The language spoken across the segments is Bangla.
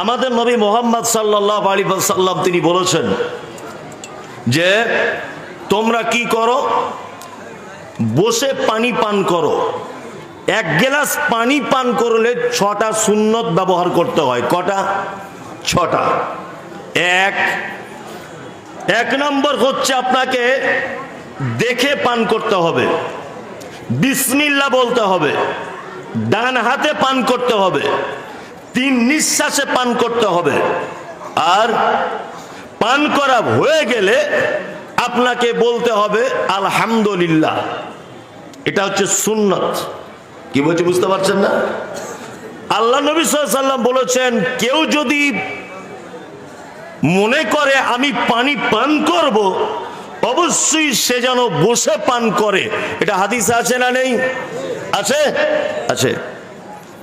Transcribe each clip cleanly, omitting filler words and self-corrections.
আমাদের নবী মুহাম্মদ সাল্লাল্লাহু আলাইহি ওয়াসাল্লাম তিনি বলেছেন যে তোমরা কি করো, বসে পানি পান করো। এক গ্লাস পানি পান করলে 6টা সুন্নত ব্যবহার করতে হয়। কটা? 6টা। এক নম্বর হচ্ছে আপনাকে দেখে পান করতে হবে, বিসমিল্লাহ বলতে হবে, ডান হাতে পান করতে হবে, 3 নিঃশ্বাসে পান করতে হবে। আর পান করা হয়ে গেলে আপনাকে বলতে হবে আলহামদুলিল্লাহ। এটা হচ্ছে সুন্নত। কি বলছে বুঝতে পারছেন না? আল্লাহ নবী সাল্লাল্লাহু আলাইহি ওয়াসাল্লাম বলেছেন কেউ যদি মনে করে আমি পানি পান করব, অবশ্যই সে যেন বসে পান করে। এটা হাদিসে আছে না নেই? আছে, আছে।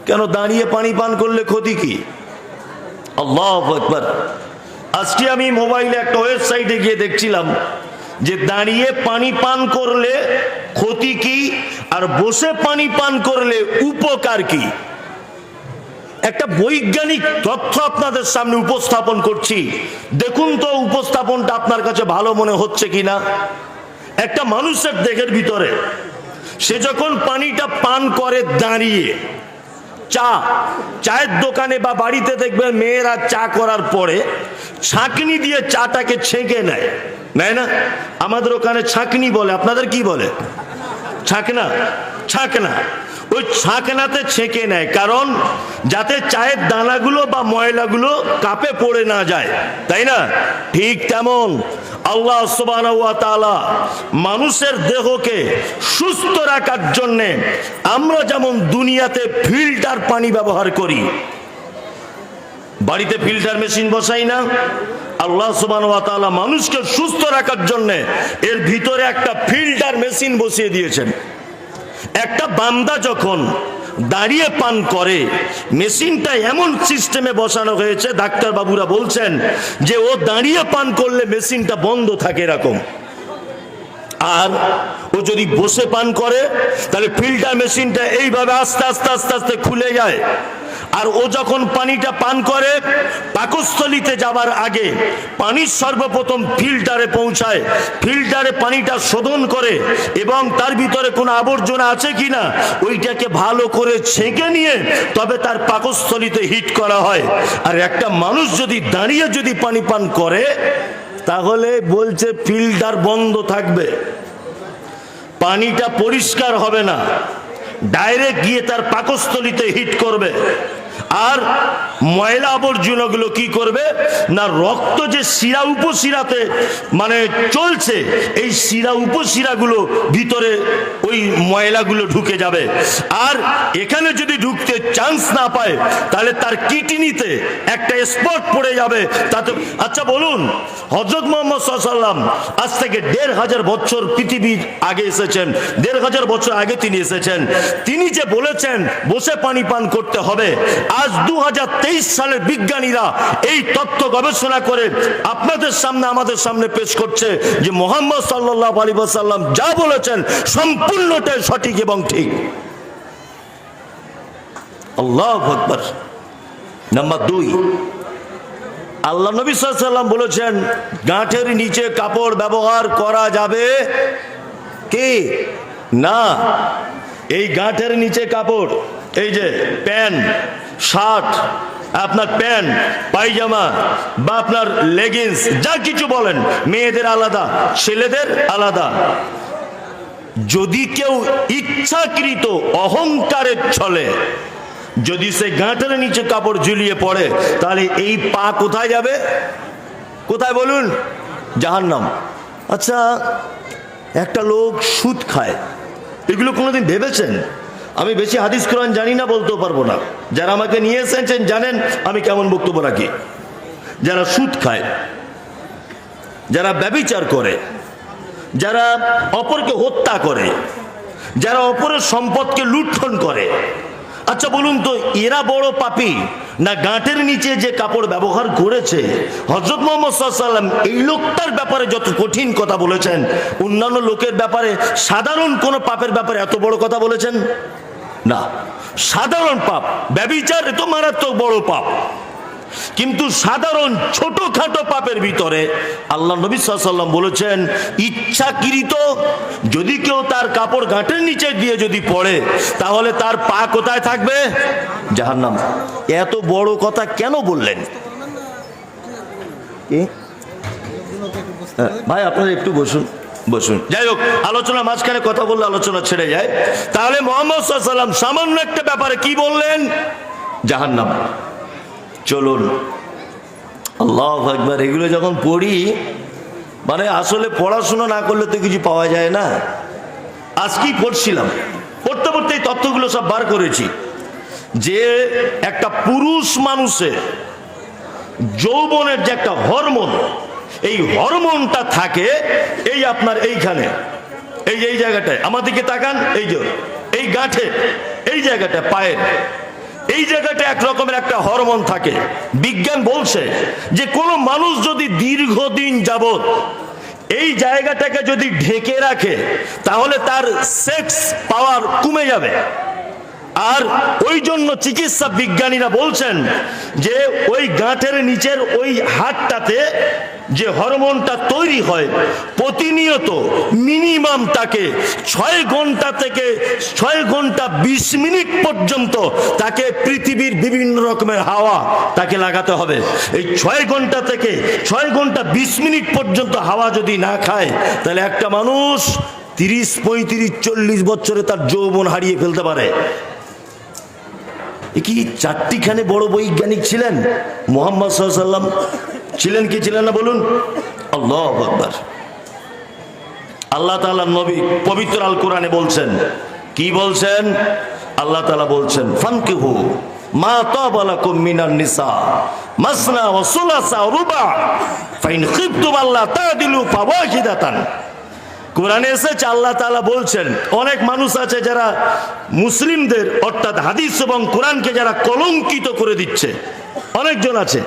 কেন দাঁড়িয়ে পানি পান করলে ক্ষতি কি? আল্লাহু আকবার। আজকে আমি মোবাইলে একটা ওয়েবসাইটে গিয়ে দেখছিলাম যে দাঁড়িয়ে পানি পান করলে ক্ষতি কি আর বসে পানি পান করলে উপকার কি। একটা বৈজ্ঞানিক তথ্য আপনাদের সামনে উপস্থাপন করছি, দেখুন তো উপস্থাপনটা আপনার কাছে ভালো মনে হচ্ছে কিনা। একটা মানুষের দেহের ভিতরে সে যখন পানিটা পান করে দাঁড়িয়ে, চায়ের দোকানে বা বাড়িতে দেখবেন মেয়েরা চা করার পরে ছাঁকনি দিয়ে চাটাকে ছেঁকে নেয়, নেয় না? আমাদের ওখানে ছাঁকনি বলে, আপনাদের কি বলে? ছাঁকনা। ছাঁকনা। ওই ছাঁকনাতে ছেঁকে নেয়, কারণ যাতে চায়ের দানাগুলো বা ময়লাগুলো কাপে পড়ে না যায়, তাই না? ঠিক তেমন আল্লাহ সুবহানাহু ওয়া তাআলা মানুষের দেহকে সুস্থ রাখার জন্য আমরা যেমন দুনিয়াতে ফিল্টার পানি ব্যবহার করি, বাড়িতে ফিল্টার মেশিন বসাই না, আল্লাহ সুবহানাহু ওয়া তাআলা মানুষকে সুস্থ রাখার জন্য এর ভিতরে একটা ফিল্টার মেশিন বসিয়ে দিয়েছেন। একটা বান্দা যখন দাঁড়িয়ে পান করে, মেশিনটা এমন সিস্টেমে বসানো হয়েছে, ডাক্তার বাবুরা বলছেন যে ও দাঁড়িয়ে পান করলে মেশিনটা বন্ধ থাকে এরকম। আর ও যদি বসে পান করে তাহলে ফিল্টার মেশিনটা এইভাবে আস্তে আস্তে আস্তে আস্তে খুলে যায়। আর ও যখন পানিটা পান করে পাকস্থলীতে যাবার আগে পানি সর্বপ্রথম ফিল্টারে পৌঁছায়, ফিল্টারে পানিটা শোধন করে এবং তার ভিতরে কোনো আবর্জনা আছে কিনা ওইটাকে ভালো করে ছেঁকে নিয়ে তবে তার পাকস্থলীতে হিট করা হয়। আর একটা মানুষ যদি দাঁড়িয়ে যদি পানি পান করে তাহলে বলছে ফিল্টার বন্ধ থাকবে, পানিটা পরিষ্কার হবে না, ডাইরেক্ট গিয়ে তার পাকস্থলীতে হিট করবে। আর ময়লা আবর্জনাগুলো কি করবে না, রক্ত যে শিরা উপশিরাতে মানে চলছে, এই শিরা উপশিরাগুলো ভিতরে ওই ময়লাগুলো ঢুকে যাবে। আর এখানে যদি ঢুকতে চান্স না পায় তাহলে তার কিডনিতে একটা স্পট পড়ে যাবে তাতে। আচ্ছা বলুন, হযরত মুহাম্মদ সাল্লাল্লাহু আলাইহি ওয়াসাল্লাম আজ থেকে 1500 বছর পৃথিবীর আগে এসেছেন, 1500 বছর আগে তিনি এসেছেন, তিনি যে বলেছেন বসে পানি পান করতে হবে, আজ 2023 সালের বিজ্ঞানীরা এই তথ্য গবেষণা করে আপনাদের সামনে আমাদের সামনে পেশ করছে যে মুহাম্মদ সাল্লাল্লাহু আলাইহি ওয়াসাল্লাম যা বলেছেন সম্পূর্ণটাই সঠিক এবং ঠিক। আল্লাহু আকবার। নাম্বার 2, আল্লাহ নবী সাল্লাল্লাহু আলাইহি ওয়াসাল্লাম বলেছেন গাঁটের নিচে কাপড় ব্যবহার করা যাবে কি না। এই গাঁটের নিচে কাপড়, এই যে প্যান্ট, শার্ট, আপনার প্যান্ট, পায়জামা বা আপনার লেগিংস, যা কিছু বলেন, মেয়েদের আলাদা, ছেলেদের আলাদা। যদি কেউ ইচ্ছাকৃত অহংকারের ছলে যদি সে গাঁটের নিচে কাপড় ঝুলিয়ে পড়ে তাহলে এই পা কোথায় যাবে? কোথায় বলুন? জাহান্নাম। আচ্ছা, একটা লোক সুদ খায়, এগুলো কোনোদিন ভেবেছেন? আমি বেশি হাদিস কোরআন জানি না, বলতেও পারবো না। যারা আমাকে নিয়ে এসেছেন জানেন আমি কেমন বক্তব্য রাখি। যারা সুদ খায়, যারা ব্যভিচার করে, যারা অপরকে হত্যা করে, যারা অপরের সম্পদকে লুণ্ঠন করে, আচ্ছা বলুন তো এরা বড় পাপী না গাঁটের নিচে যে কাপড় ব্যবহার করেছে? হযরত মুহাম্মদ সাল্লাল্লাহু আলাইহি ওয়াসাল্লাম এই লোকটার ব্যাপারে যত কঠিন কথা বলেছেন, অন্যান্য লোকের ব্যাপারে সাধারণ কোন পাপের ব্যাপারে এত বড় কথা বলেছেন না। সাধারণ পাপ ব্যভিচার এত মারাত্মক বড় পাপ, কিন্তু সাধারণ ছোটখাটো পাপের ভিতরে আল্লাহ নবী সাল্লাল্লাহু আলাইহি ওয়াসাল্লাম বলেছেন, ইচ্ছাকৃত যদি কেউ তার কাপড় গাঁটের নিচে দিয়ে যদি পড়ে, তাহলে তার পা কোথায় থাকবে? জাহান্নাম। এত বড় কথা কেন বললেন? কি ভাই, আপনারা একটু বসুন বসুন। যাই হোক, আলোচনা মাঝখানে কথা বললে আলোচনা ছেড়ে যায়। তাহলে মুহাম্মদ সাল্লাল্লাহু আলাইহি ওয়াসাল্লাম সামান্য একটা ব্যাপারে কি বললেন? জাহান্নাম। চলুন, আল্লাহু আকবার। এগুলো যখন পড়ি, মানে আসলে পড়াশোনা না করলে তো কিছু পাওয়া যায় না। আজকেই পড়ছিলাম, পড়তে পড়তে এই তথ্যগুলো সব বার করেছি যে একটা পুরুষ মানুষের যৌবনের যে একটা হরমোন, এই হরমোনটা থাকে এই আপনার এইখানে, এই যে এই জায়গাটায়, আমাদেরকে তাকান, এই যে এই গাঁঠে, এই জায়গাটা পায়ের এই জায়গাটা এক রকমের একটা হরমোন থাকে। বিজ্ঞান বলছে যে কোনো মানুষ যদি দীর্ঘদিন যাবত এই জায়গাটাকে যদি ঢেকে রাখে, তাহলে তার সেক্স পাওয়ার কমে যাবে। আর ওই জন্য চিকিৎসা বিজ্ঞানীরা বলছেন যে ওই গাঁটের নিচের ওই হাড়টাতে যে হরমোনটা তৈরি হয়, প্রতিনিয়ত মিনিমাম তাকে 6 ঘন্টা থেকে 6 ঘন্টা 20 মিনিট পর্যন্ত তাকে পৃথিবীর বিভিন্ন রকমের হাওয়া তাকে লাগাতে হবে। এই 6 ঘন্টা থেকে 6 ঘন্টা 20 মিনিট পর্যন্ত হাওয়া যদি না খায়, তাহলে একটা মানুষ 30, 35, 40 বছরে তার যৌবন হারিয়ে ফেলতে পারে। কি 4টিখানে বড় বৈজ্ঞানিক ছিলেন মুহাম্মদ সাল্লাল্লাহু আলাইহি ওয়াসাল্লাম? ছিলেন কি ছিলেন না বলুন? আল্লাহু আকবার। আল্লাহ তাআলা নবী পবিত্র আল কোরআনে বলছেন, কি বলছেন? আল্লাহ তাআলা বলছেন, ফানকিহু মা তাবা লাকুম মিনান নিসা মাসনা ওয়া সুলাসা ওয়া রুবা ফাইন খিফতুম আল্লা তাদিলু ফাওয়াহিদাতান। কোরআনে এসেছে, আল্লাহ তাআলা বলছেন, অনেক মানুষ আছে যারা মুসলিমদের অর্থাৎ হাদিস এবং কোরআনকে যারা কলঙ্কিত করে দিচ্ছে, অনেকজন আছে।